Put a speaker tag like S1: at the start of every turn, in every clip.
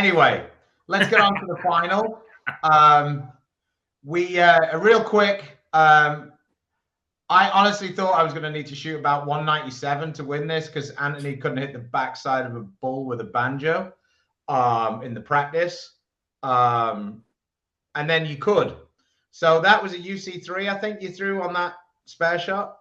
S1: Anyway, let's get on to the final. Real quick. I honestly thought I was going to need to shoot about 197 to win this because Anthony couldn't hit the backside of a bull with a banjo in the practice. And then you could. So that was a UC3, I think you threw on that spare shot.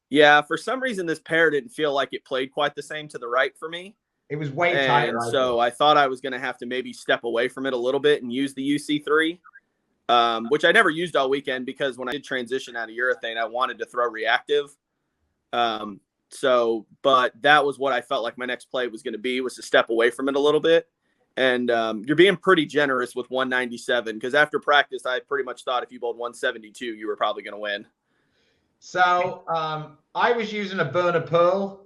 S2: Yeah, for some reason, this pair didn't feel like it played quite the same to the right for me.
S1: It was way tighter.
S2: So I thought I was going to have to maybe step away from it a little bit and use the UC3. Which I never used all weekend because when I did transition out of urethane, I wanted to throw reactive. But that was what I felt like my next play was going to be, was to step away from it a little bit. And you're being pretty generous with 197 because after practice, I pretty much thought if you bowled 172, you were probably going to win.
S1: So I was using a burner pearl.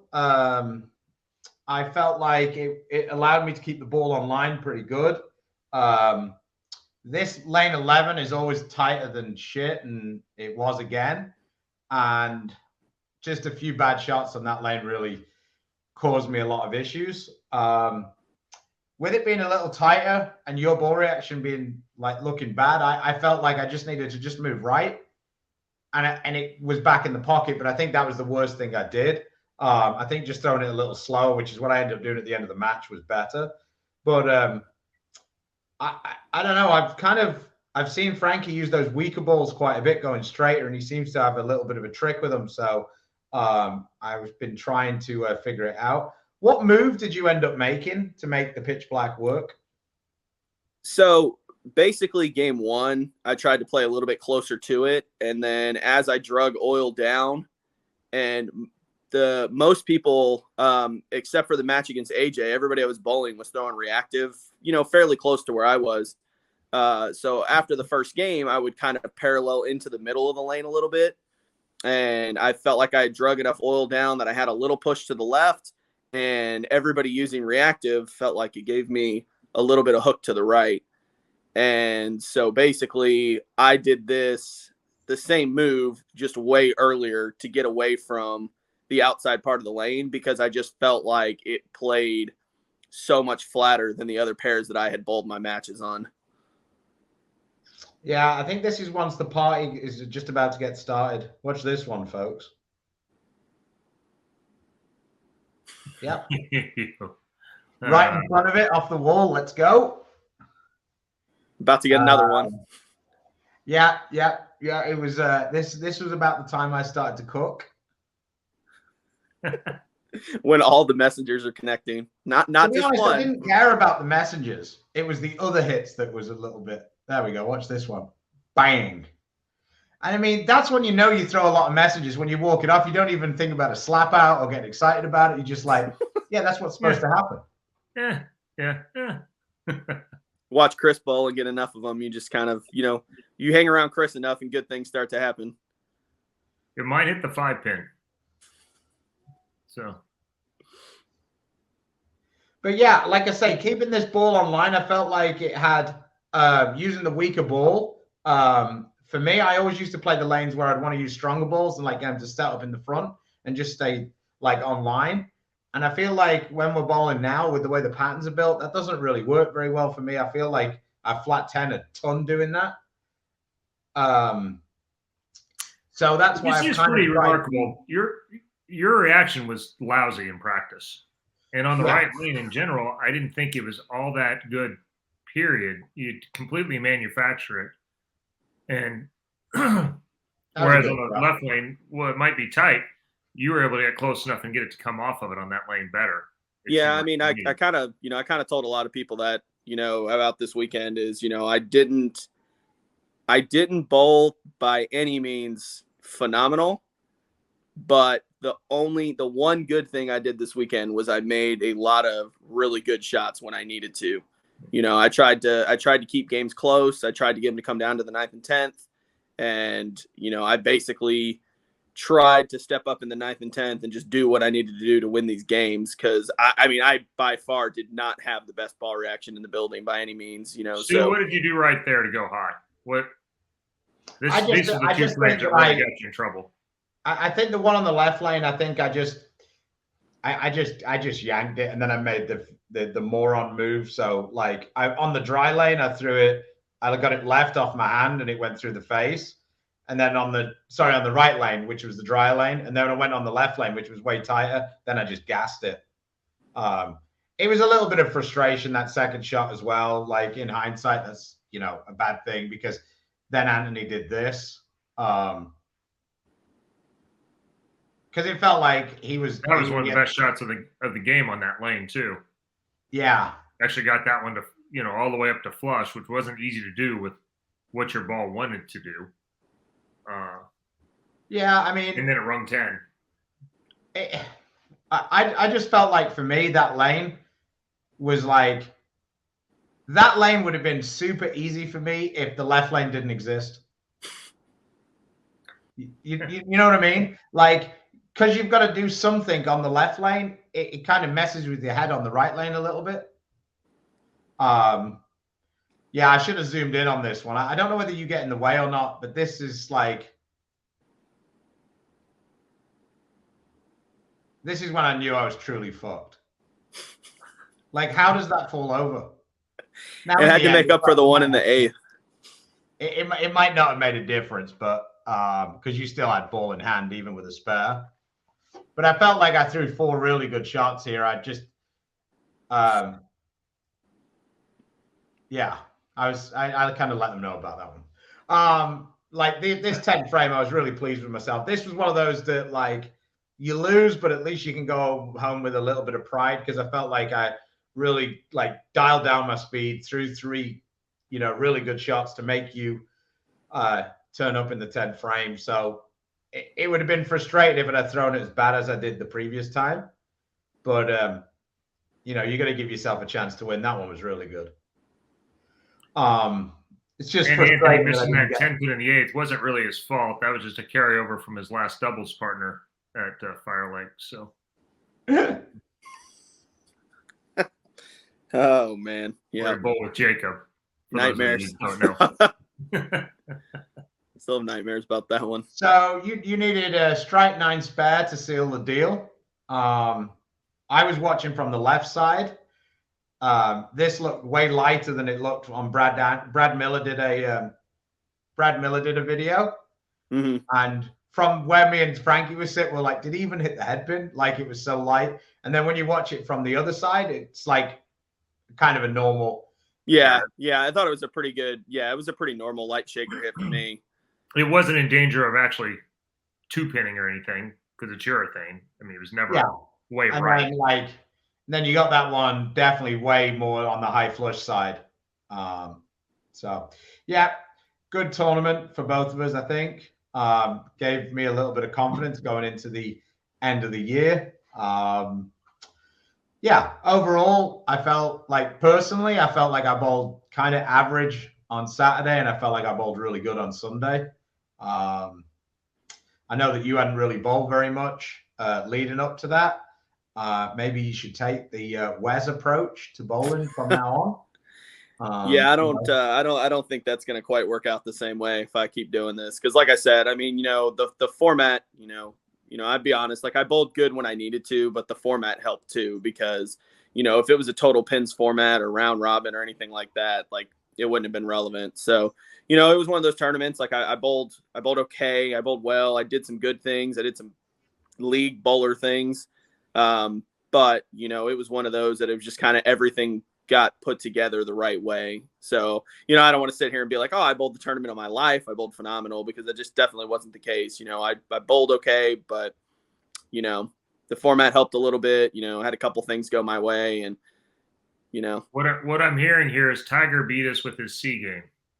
S1: I felt like it allowed me to keep the ball online pretty good. This lane 11 is always tighter than shit, and it was again. And just a few bad shots on that lane really caused me a lot of issues. With it being a little tighter and your ball reaction being like looking bad, I felt like I just needed to just move right. And it was back in the pocket, but I think that was the worst thing I did. I think just throwing it a little slower, which is what I ended up doing at the end of the match, was better. But I don't know. I've seen Frankie use those weaker balls quite a bit going straighter, and he seems to have a little bit of a trick with them. So I've been trying to figure it out. What move did you end up making to make the pitch black work?
S2: So basically game one, I tried to play a little bit closer to it. And then as I drug oil down, and the most people, except for the match against AJ, everybody I was bowling was throwing reactive, fairly close to where I was. So after the first game, I would kind of parallel into the middle of the lane a little bit. And I felt like I had drug enough oil down that I had a little push to the left, and everybody using reactive felt like it gave me a little bit of hook to the right. And so basically I did the same move just way earlier to get away from the outside part of the lane, because I just felt like it played so much flatter than the other pairs that I had bowled my matches on.
S1: Yeah, I think this is once the party is just about to get started. Watch this one, folks. Yep. Right in front of it, off the wall. Let's go.
S2: About to get another one.
S1: Yeah. It was this was about the time I started to cook.
S2: When all the messengers are connecting. Not just
S1: honest,
S2: one.
S1: I didn't care about the messengers. It was the other hits that was a little bit. There we go. Watch this one. Bang. And I mean, that's when you know you throw a lot of messages. When you walk it off, you don't even think about a slap out or get excited about it. You're just like, yeah, that's what's supposed to happen.
S3: Yeah.
S2: Watch Chris bowl and get enough of them. You just kind of, you hang around Chris enough and good things start to happen.
S3: It might hit the 5-pin. So.
S1: But yeah, like I say, keeping this ball online, I felt like it had, using the weaker ball. For me, I always used to play the lanes where I'd want to use stronger balls and like get them to set up in the front and just stay like online. And I feel like when we're bowling now with the way the patterns are built, that doesn't really work very well for me. I feel like I flat 10 a ton doing that. So that's why
S3: this is pretty remarkable. Your reaction was lousy in practice. And on the right lane in general, I didn't think it was all that good, period. You completely manufacture it. And whereas on the left lane, well, it might be tight. You were able to get close enough and get it to come off of it on that lane better.
S2: Yeah, I mean, I kind of told a lot of people that, about this weekend is, I didn't bowl by any means phenomenal, but the one good thing I did this weekend was I made a lot of really good shots when I needed to. I tried to keep games close. I tried to get them to come down to the 9th and 10th. And, I basically tried to step up in the 9th and 10th and just do what I needed to do to win these games. Cause I by far did not have the best ball reaction in the building by any means,
S3: So what did you do right there to go high? These are the two plays that really got you in trouble.
S1: I think the one on the left lane, I think I just I just yanked it, and then I made the moron move. So like on the dry lane, I threw it. I got it left off my hand, and it went through the face. And then on the right lane, which was the dry lane, and then I went on the left lane, which was way tighter. Then I just gassed it. It was a little bit of frustration that second shot as well. Like in hindsight, that's a bad thing because then Anthony did this. Because it felt like he was.
S3: That was one of the best shots of the game on that lane too.
S1: Yeah,
S3: actually got that one to all the way up to flush, which wasn't easy to do with what your ball wanted to do.
S1: Yeah, I mean,
S3: and then it rung 10.
S1: I just felt like for me that lane was like that lane would have been super easy for me if the left lane didn't exist. You know what I mean? Like, because you've got to do something on the left lane, it kind of messes with your head on the right lane a little bit. Yeah, I should have zoomed in on this one. I don't know whether you get in the way or not, but this is like, this is when I knew I was truly fucked. Like, how does that fall over?
S2: Now, it had to make up for the one in the 8th.
S1: It might not have made a difference, but because you still had ball in hand even with a spare. But I felt like I threw 4 really good shots here. I just, yeah, I kind of let them know about that one. Like this 10th frame, I was really pleased with myself. This was one of those that like you lose, but at least you can go home with a little bit of pride because I felt like I really like dialed down my speed, threw 3, really good shots to make you turn up in the 10th frame. So it would have been frustrating if I'd thrown it as bad as I did the previous time. But, you got to give yourself a chance to win. That one was really good. It's just frustrating.
S3: Anthony missing that 10 put in the 8th wasn't really his fault. That was just a carryover from his last doubles partner at Fire Lake. So.
S2: Oh man, yeah.
S3: Bowl with Jacob.
S2: Nightmares. Still have nightmares about that one.
S1: So you needed a strike 9 spare to seal the deal. I was watching from the left side. This looked way lighter than it looked on Brad Miller did a video, and from where me and Frankie were sitting, we're like, did he even hit the headpin? Like it was so light. And then when you watch it from the other side, it's like kind of a normal.
S2: Yeah. I thought it was a pretty good. Yeah, it was a pretty normal light shaker hit for me.
S3: It wasn't in danger of actually 2-pinning or anything because it's your thing. I mean, it was never way
S1: and
S3: right.
S1: Then you got that one definitely way more on the high flush side. So yeah, good tournament for both of us, I think. Gave me a little bit of confidence going into the end of the year. Yeah, overall, I felt like personally, I felt like I bowled kind of average on Saturday, and I felt like I bowled really good on Sunday. I know that you hadn't really bowled very much leading up to that. Maybe you should take the Wes approach to bowling from now on.
S2: Yeah, I don't think that's going to quite work out the same way if I keep doing this. Because, like I said, I mean, the format, I'd be honest, like I bowled good when I needed to, but the format helped too because, if it was a total pins format or round robin or anything like that, like it wouldn't have been relevant. So, it was one of those tournaments. Like I bowled okay, I bowled well, I did some good things, I did some league bowler things. But it was one of those that it was just kind of everything got put together the right way. So, I don't want to sit here and be like, oh, I bowled the tournament of my life. I bowled phenomenal because that just definitely wasn't the case. I bowled okay, but, the format helped a little bit, had a couple things go my way and,
S3: What I'm hearing here is Tiger beat us with his C game.